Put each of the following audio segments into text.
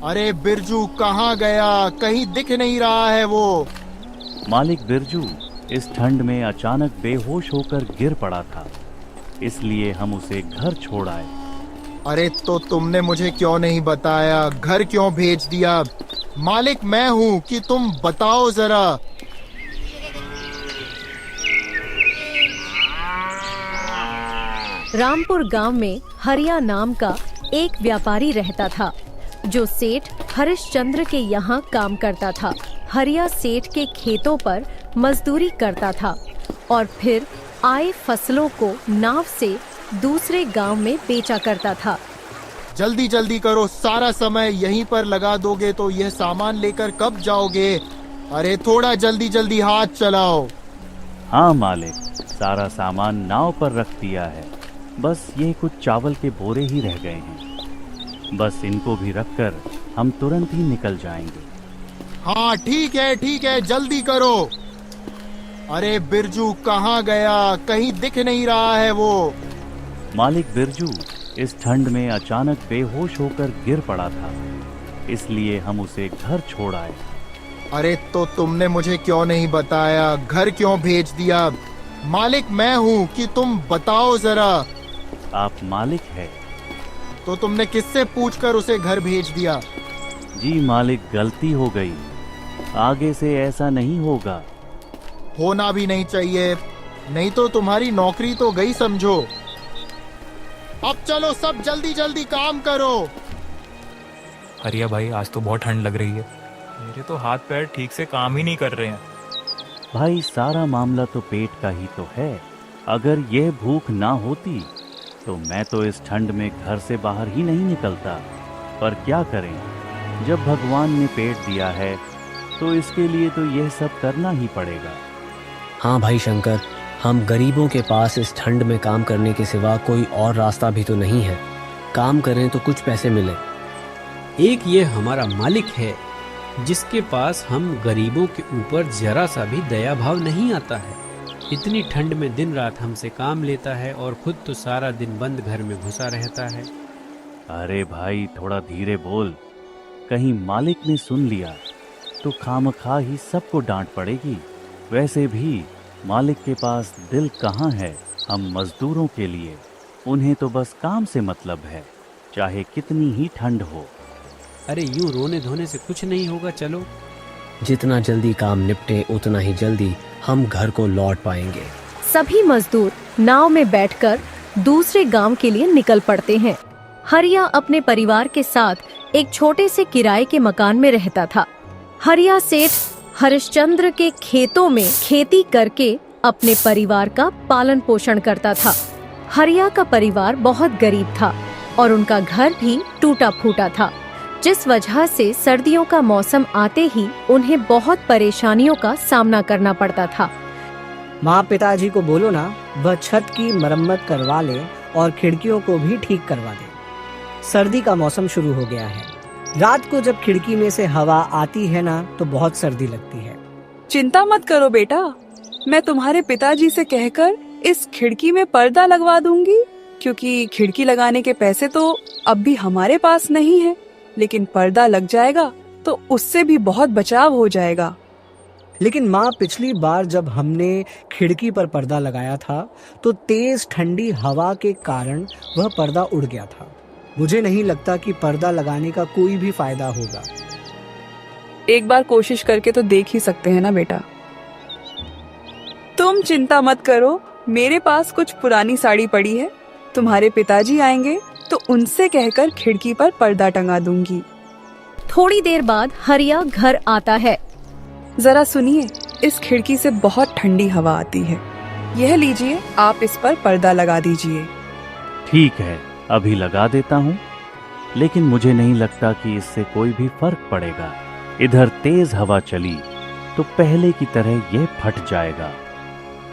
अरे बिरजू कहाँ गया? कहीं दिख नहीं रहा है वो। मालिक बिरजू इस ठंड में अचानक बेहोश होकर गिर पड़ा था, इसलिए हम उसे घर छोड़ आए। अरे तो तुमने मुझे क्यों नहीं बताया? घर क्यों भेज दिया? मालिक मैं हूँ कि तुम बताओ जरा। रामपुर गांव में हरिया नाम का एक व्यापारी रहता था जो सेठ हरिश्चंद्र के यहाँ काम करता था। हरिया सेठ के खेतों पर मजदूरी करता था और फिर आए फसलों को नाव से दूसरे गांव में बेचा करता था। जल्दी जल्दी करो, सारा समय यहीं पर लगा दोगे तो यह सामान लेकर कब जाओगे? अरे थोड़ा जल्दी जल्दी हाथ चलाओ। हाँ मालिक, सारा सामान नाव पर रख दिया है, बस ये कुछ चावल के बोरे ही रह गए हैं। बस इनको भी रखकर हम तुरंत ही निकल जाएंगे। हाँ ठीक है, जल्दी करो। अरे बिरजू कहाँ गया? कहीं दिख नहीं रहा है वो। मालिक बिरजू इस ठंड में अचानक बेहोश होकर गिर पड़ा था, इसलिए हम उसे घर छोड़ आए। अरे तो तुमने मुझे क्यों नहीं बताया? घर क्यों भेज दिया? मालिक मैं हूँ कि तुम बताओ जरा। आप मालिक है? तो तुमने किससे पूछकर उसे घर भेज दिया? जी मालिक, गलती हो गई, आगे से ऐसा नहीं होगा। होना भी नहीं चाहिए, नहीं तो तुम्हारी नौकरी तो गई समझो। अब चलो सब जल्दी जल्दी काम करो। हरिया भाई, आज तो बहुत ठंड लग रही है। मेरे तो हाथ पैर ठीक से काम ही नहीं कर रहे हैं। भाई सारा मामला तो पेट का ही तो है। अगर यह भूख ना होती तो मैं तो इस ठंड में घर से बाहर ही नहीं निकलता। पर क्या करें, जब भगवान ने पेट दिया है तो इसके लिए तो यह सब करना ही पड़ेगा। हाँ भाई शंकर, हम गरीबों के पास इस ठंड में काम करने के सिवा कोई और रास्ता भी तो नहीं है। काम करें तो कुछ पैसे मिले। एक ये हमारा मालिक है जिसके पास हम गरीबों के ऊपर जरा सा भी दया भाव नहीं आता है। इतनी ठंड में दिन रात हमसे काम लेता है और खुद तो सारा दिन बंद घर में घुसा रहता है। अरे भाई थोड़ा धीरे बोल, कहीं मालिक ने सुन लिया तो खामखा ही सबको डांट पड़ेगी। वैसे भी मालिक के पास दिल कहाँ है हम मजदूरों के लिए? उन्हें तो बस काम से मतलब है, चाहे कितनी ही ठंड हो। अरे यूं रोने धोने से कुछ नहीं होगा। चलो, जितना जल्दी काम निपटे उतना ही जल्दी हम घर को लौट पाएंगे। सभी मजदूर नाव में बैठकर दूसरे गांव के लिए निकल पड़ते हैं। हरिया अपने परिवार के साथ एक छोटे से किराए के मकान में रहता था। हरिया सेठ हरिश्चंद्र के खेतों में खेती करके अपने परिवार का पालन पोषण करता था। हरिया का परिवार बहुत गरीब था और उनका घर भी टूटा फूटा था, जिस वजह से सर्दियों का मौसम आते ही उन्हें बहुत परेशानियों का सामना करना पड़ता था। माँ पिताजी को बोलो ना, वह छत की मरम्मत करवा ले और खिड़कियों को भी ठीक करवा दे। सर्दी का मौसम शुरू हो गया है। रात को जब खिड़की में से हवा आती है ना तो बहुत सर्दी लगती है। चिंता मत करो बेटा, मैं तुम्हारे पिताजी से कहकर इस खिड़की में पर्दा लगवा दूंगी, क्योंकि खिड़की लगाने के पैसे तो अब भी हमारे पास नहीं है, लेकिन पर्दा लग जाएगा तो उससे भी बहुत बचाव हो जाएगा। लेकिन माँ, पिछली बार जब हमने खिड़की पर पर्दा लगाया था तो तेज ठंडी हवा के कारण वह पर्दा उड़ गया था। मुझे नहीं लगता कि पर्दा लगाने का कोई भी फायदा होगा। एक बार कोशिश करके तो देख ही सकते हैं ना बेटा। तुम चिंता मत करो, मेरे पास कुछ पुरानी साड़ी पड़ी है। तुम्हारे पिताजी आएंगे तो उनसे कहकर खिड़की पर पर्दा टंगा दूंगी। थोड़ी देर बाद हरिया घर आता है। जरा सुनिए, इस खिड़की से बहुत ठंडी हवा आती है। यह लीजिए, आप इस पर पर्दा लगा दीजिए। ठीक है, अभी लगा देता हूँ, लेकिन मुझे नहीं लगता कि इससे कोई भी फर्क पड़ेगा। इधर तेज हवा चली तो पहले की तरह यह फट जाएगा।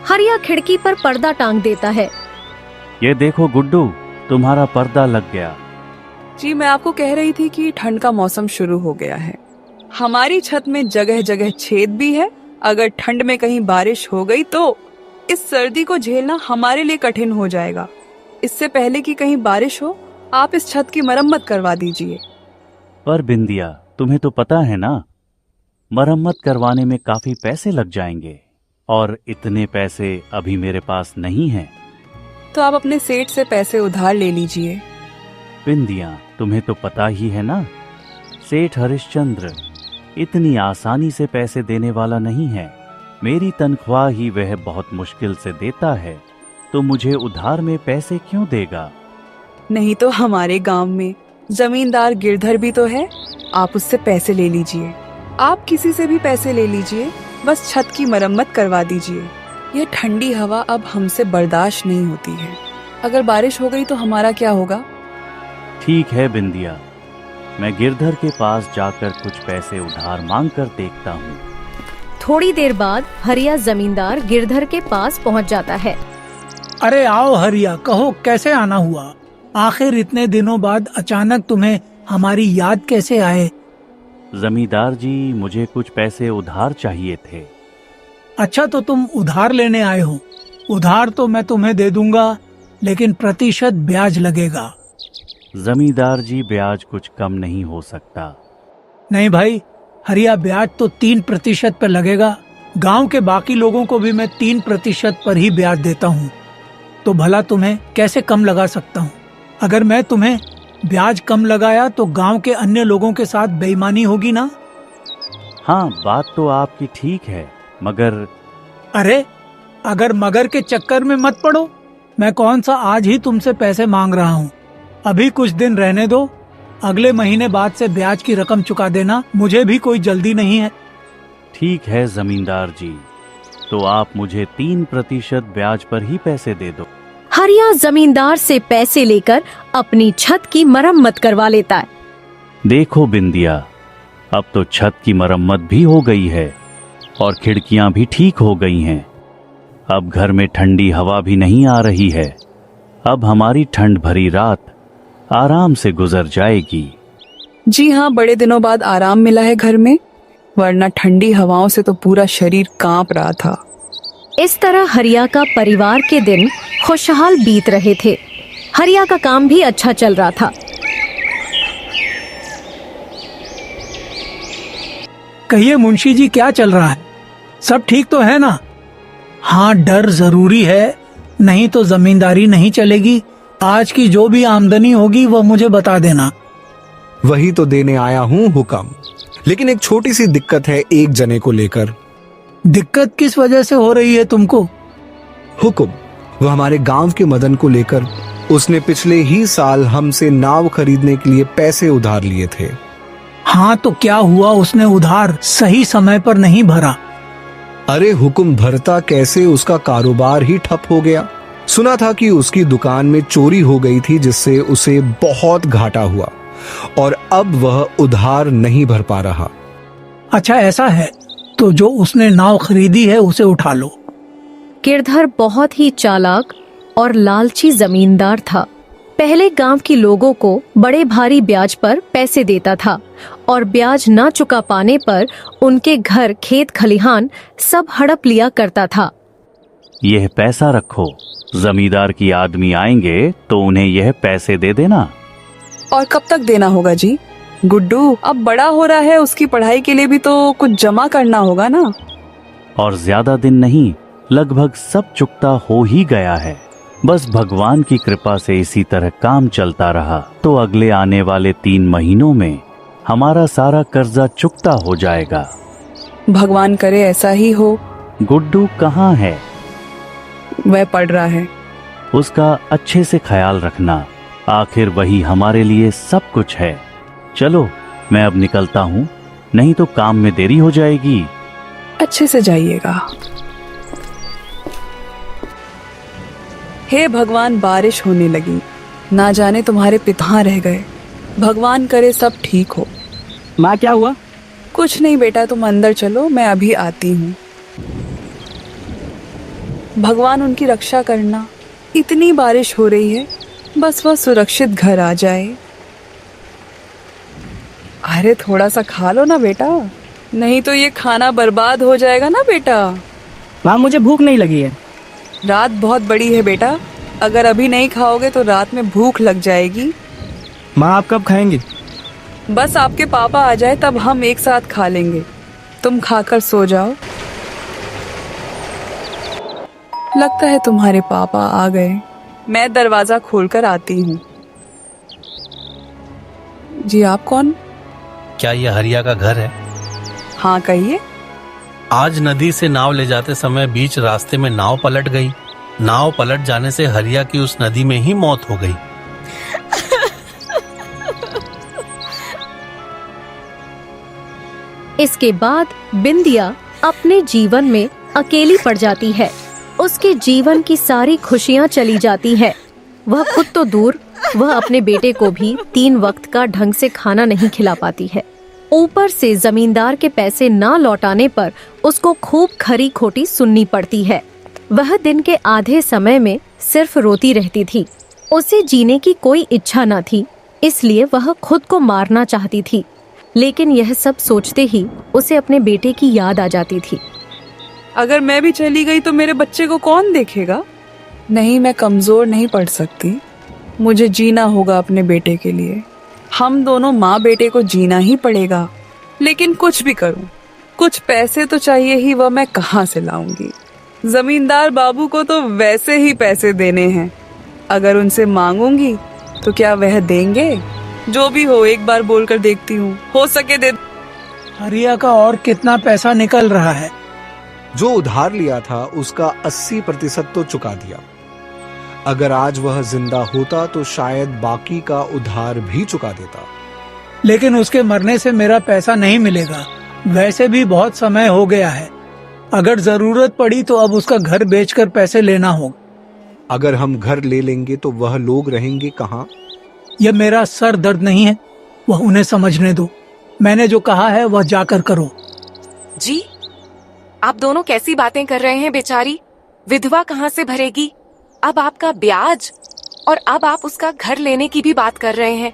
हरिया खिड़की पर पर्दा टांग देता है। ये देखो गुड्डू, तुम्हारा पर्दा लग गया। जी, मैं आपको कह रही थी कि ठंड का मौसम शुरू हो गया है। हमारी छत में जगह जगह छेद भी है। अगर ठंड में कहीं बारिश हो गई तो इस सर्दी को झेलना हमारे लिए कठिन हो जाएगा। इससे पहले कि कहीं बारिश हो, आप इस छत की मरम्मत करवा दीजिए। पर बिंदिया, तुम्हें तो पता है ना, मरम्मत करवाने में काफी पैसे लग जाएंगे और इतने पैसे अभी मेरे पास नहीं हैं। तो आप अपने सेठ से पैसे उधार ले लीजिए। बिंदिया, तुम्हें तो पता ही है ना, सेठ हरिश्चंद्र इतनी आसानी से पैसे देने वाला नहीं है। मेरी तनख्वाह ही वह बहुत मुश्किल से देता है, तो मुझे उधार में पैसे क्यों देगा? नहीं तो हमारे गांव में जमींदार गिरधर भी तो है, आप उससे पैसे ले लीजिए। आप किसी से भी पैसे ले लीजिए, बस छत की मरम्मत करवा दीजिए। यह ठंडी हवा अब हमसे बर्दाश्त नहीं होती है। अगर बारिश हो गई तो हमारा क्या होगा? ठीक है बिंदिया, मैं गिरधर के पास जाकर कुछ पैसे उधार मांग कर देखता हूँ। थोड़ी देर बाद हरिया जमींदार गिरधर के पास पहुंच जाता है। अरे आओ हरिया, कहो कैसे आना हुआ? आखिर इतने दिनों बाद अचानक तुम्हें हमारी याद कैसे आए? जमींदार जी, मुझे कुछ पैसे उधार चाहिए थे। अच्छा, तो तुम उधार लेने आए हो? उधार तो मैं तुम्हें दे दूंगा, लेकिन प्रतिशत ब्याज लगेगा। जमींदार जी, ब्याज कुछ कम नहीं हो सकता। नहीं भाई हरिया, ब्याज तो 3% पर लगेगा। गांव के बाकी लोगों को भी मैं 3% पर ही ब्याज देता हूँ, तो भला तुम्हें कैसे कम लगा सकता हूँ? अगर मैं तुम्हें ब्याज कम लगाया तो गांव के अन्य लोगों के साथ बेईमानी होगी ना? हाँ, बात तो आपकी ठीक है, मगर अरे अगर मगर के चक्कर में मत पड़ो। मैं कौन सा आज ही तुमसे पैसे मांग रहा हूँ। अभी कुछ दिन रहने दो, अगले महीने बाद से ब्याज की रकम चुका देना। मुझे भी कोई जल्दी नहीं है। ठीक है जमींदार जी, तो आप मुझे 3% ब्याज पर ही पैसे दे दो। हरिया जमींदार से पैसे लेकर अपनी छत की मरम्मत करवा लेता है। देखो बिंदिया, अब तो छत की मरम्मत भी हो गई है और खिड़कियां भी ठीक हो गई हैं। अब घर में ठंडी हवा भी नहीं आ रही है। अब हमारी ठंड भरी रात आराम से गुजर जाएगी। जी हाँ, बड़े दिनों बाद आराम मिला है घर में, वरना ठंडी हवाओं से तो पूरा शरीर कांप रहा था। इस तरह हरिया का परिवार के दिन खुशहाल बीत रहे थे। हरिया का काम भी अच्छा चल रहा था। कहिए मुंशी जी, क्या चल रहा है? सब ठीक तो है ना? हाँ, डर जरूरी है, नहीं तो जमींदारी नहीं चलेगी। आज की जो भी आमदनी होगी वह मुझे बता देना। वही तो देने आया हूँ हुक्म, लेकिन एक छोटी सी दिक्कत है एक जने को लेकर। दिक्कत किस वजह से हो रही है तुमको? हुक्म, वह हमारे गांव के मदन को लेकर। उसने पिछले ही साल हमसे नाव खरीदने के लिए पैसे उधार लिए थे। हाँ, तो क्या हुआ? उसने उधार सही समय पर नहीं भरा। अरे हुक्म, भरता कैसे, उसका कारोबार ही ठप हो गया। सुना था कि उसकी दुकान में चोरी हो गई थी, जिससे उसे बहुत घाटा हुआ और अब वह उधार नहीं भर पा रहा। अच्छा ऐसा है, तो जो उसने नाव खरीदी है उसे उठा लो। गिरधर बहुत ही चालाक और लालची जमींदार था। पहले गांव के लोगों को बड़े भारी ब्याज पर पैसे देता था और ब्याज न चुका पाने पर उनके घर, खेत खलिहान सब हड़प लिया करता था। यह पैसा रखो, जमींदार की आदमी आएंगे तो उन्हें यह पैसे दे देना। और कब तक देना होगा जी? गुड्डू अब बड़ा हो रहा है, उसकी पढ़ाई के लिए भी तो कुछ जमा करना होगा ना। और ज्यादा दिन नहीं, लगभग सब चुकता हो ही गया है। बस भगवान की कृपा से इसी तरह काम चलता रहा तो अगले आने वाले 3 महीनों में हमारा सारा कर्जा चुकता हो जाएगा। भगवान करे ऐसा ही हो। गुड्डू कहाँ है? वह पढ़ रहा है। उसका अच्छे से ख्याल रखना, आखिर वही हमारे लिए सब कुछ है। चलो मैं अब निकलता हूँ, नहीं तो काम में देरी हो जाएगी। अच्छे से जाइएगा। हे भगवान, बारिश होने लगी, ना जाने तुम्हारे पिता रह गए। भगवान करे सब ठीक हो। माँ, क्या हुआ? कुछ नहीं बेटा, तुम अंदर चलो, मैं अभी आती हूँ। भगवान उनकी रक्षा करना। इतनी बारिश हो रही है, बस वह सुरक्षित घर आ जाए। अरे थोड़ा सा खा लो ना बेटा, नहीं तो ये खाना बर्बाद हो जाएगा ना बेटा। माँ, मुझे भूख नहीं लगी है। रात बहुत बड़ी है बेटा, अगर अभी नहीं खाओगे तो रात में भूख लग जाएगी। माँ, आप कब खाएंगी? बस आपके पापा आ जाए तब हम एक साथ खा लेंगे। तुम खाकर सो जाओ। लगता है तुम्हारे पापा आ गए। मैं दरवाजा खोलकर आती हूँ। जी आप कौन? क्या ये हरिया का घर है? हाँ कहिए। आज नदी से नाव ले जाते समय बीच रास्ते में नाव पलट गई। नाव पलट जाने से हरिया की उस नदी में ही मौत हो गई। इसके बाद बिंदिया अपने जीवन में अकेली पड़ जाती है। उसके जीवन की सारी खुशियां चली जाती हैं। वह खुद तो दूर, वह अपने बेटे को भी 3 वक्त का ढंग से खाना नहीं खिला पाती है। ऊपर से जमींदार के पैसे ना लौटाने पर उसको खूब खरी खोटी सुननी पड़ती है। वह दिन के आधे समय में सिर्फ रोती रहती थी। उसे जीने की कोई इच्छा न थी, इसलिए वह खुद को मारना चाहती थी। लेकिन यह सब सोचते ही उसे अपने बेटे की याद आ जाती थी। अगर मैं भी चली गई तो मेरे बच्चे को कौन देखेगा? नहीं, मैं कमजोर नहीं पड़ सकती। मुझे जीना होगा अपने बेटे के लिए। हम दोनों माँ बेटे को जीना ही पड़ेगा। लेकिन कुछ भी करूं, कुछ पैसे तो चाहिए ही, वह मैं कहाँ से लाऊंगी? जमींदार बाबू को तो वैसे ही पैसे देने हैं। अगर उनसे मांगूंगी तो क्या वह देंगे? जो भी हो, एक बार बोलकर देखती हूँ, हो सके दे। हरिया का और कितना पैसा निकल रहा है? जो उधार लिया था उसका 80% तो चुका दिया। अगर आज वह जिंदा होता तो शायद बाकी का उधार भी चुका देता। लेकिन उसके मरने से मेरा पैसा नहीं मिलेगा। वैसे भी बहुत समय हो गया है। अगर जरूरत पड़ी तो अब उसका घर बेचकर पैसे लेना होगा। अगर हम घर ले लेंगे तो वह लोग रहेंगे कहाँ? यह मेरा सर दर्द नहीं है, वह उन्हें समझने दो। मैंने जो कहा है वह जाकर करो। जी, आप दोनों कैसी बातें कर रहे हैं? बेचारी विधवा कहाँ से भरेगी? अब आपका ब्याज और अब आप उसका घर लेने की भी बात कर रहे हैं।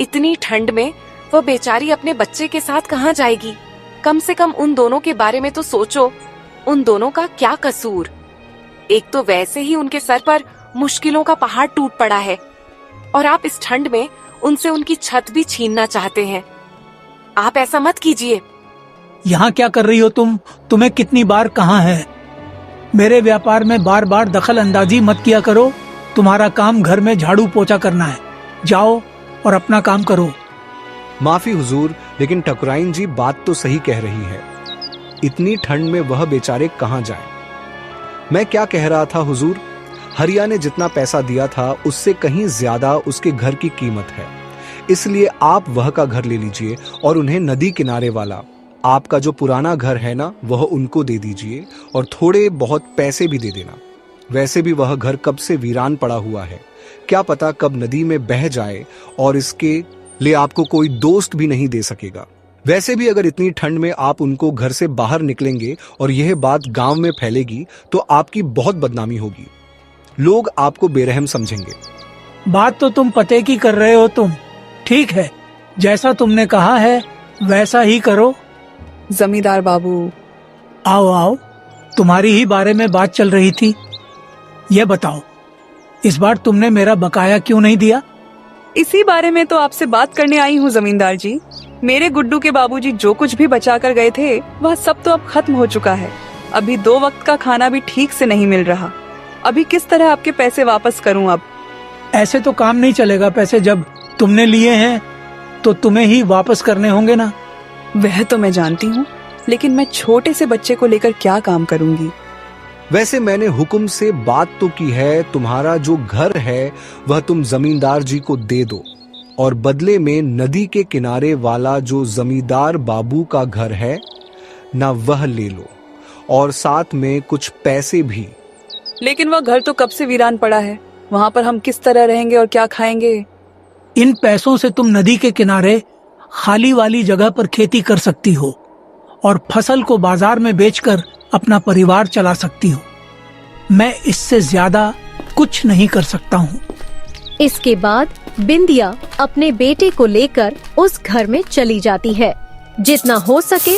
इतनी ठंड में वह बेचारी अपने बच्चे के साथ कहाँ जाएगी? कम से कम उन दोनों के बारे में तो सोचो। उन दोनों का क्या कसूर? एक तो वैसे ही उनके सर पर मुश्किलों का पहाड़ टूट पड़ा है और आप इस ठंड में उनसे उनकी छत भी छीनना चाहते हैं। आप ऐसा मत कीजिए। यहाँ क्या कर रही हो तुम? तुम्हें कितनी बार कहा है मेरे व्यापार में बार बार दखल अंदाजी मत किया करो। तुम्हारा काम घर में झाड़ू पोछा करना है। जाओ और अपना काम करो। माफी हुजूर, लेकिन ठकुराइन जी बात तो सही कह रही है। इतनी ठंड में वह बेचारे कहाँ जाएं? मैं क्या कह रहा था हुजूर, हरिया ने जितना पैसा दिया था उससे कहीं ज्यादा उसके घर की कीमत है। इसलिए आप वह का घर ले लीजिए और उन्हें नदी किनारे वाला आपका जो पुराना घर है ना, वह उनको दे दीजिए और थोड़े बहुत पैसे भी दे देना। वैसे भी वह घर कब से वीरान पड़ा हुआ है, क्या पता कब नदी में बह जाए और इसके लिए आपको कोई दोस्त भी नहीं दे सकेगा। वैसे भी अगर इतनी ठंड में आप उनको घर से बाहर निकलेंगे और यह बात गांव में फैलेगी तो आपकी बहुत बदनामी होगी। लोग आपको बेरहम समझेंगे। बात तो तुम पते की कर रहे हो तुम। ठीक है, जैसा तुमने कहा है वैसा ही करो। जमींदार बाबू, आओ आओ, तुम्हारी ही बारे में बात चल रही थी। ये बताओ, इस बार तुमने मेरा बकाया क्यों नहीं दिया? इसी बारे में तो आपसे बात करने आई हूँ जमींदार जी। मेरे गुड्डू के बाबूजी जो कुछ भी बचा कर गए थे वह सब तो अब खत्म हो चुका है। अभी 2 वक्त का खाना भी ठीक से नहीं मिल रहा। अभी किस तरह आपके पैसे वापस करूं? अब ऐसे तो काम नहीं चलेगा। पैसे जब तुमने लिए हैं तो तुम्हें ही वापस करने होंगे ना। वह तो मैं जानती हूँ, लेकिन मैं छोटे से बच्चे को लेकर क्या काम करूंगी? वैसे मैंने हुक्म से बात तो की है। तुम्हारा जो घर है वह तुम जमींदार जी को दे दो और बदले में नदी के किनारे वाला जो जमींदार बाबू का घर है ना, वह ले लो और साथ में कुछ पैसे भी। लेकिन वह घर तो कब से वीरान पड़ा है। वहाँ पर हम किस तरह रहेंगे और क्या खाएंगे? इन पैसों से तुम नदी के किनारे खाली वाली जगह पर खेती कर सकती हो और फसल को बाजार में बेचकर अपना परिवार चला सकती हो। मैं इससे ज्यादा कुछ नहीं कर सकता हूँ। इसके बाद बिंदिया अपने बेटे को लेकर उस घर में चली जाती है। जितना हो सके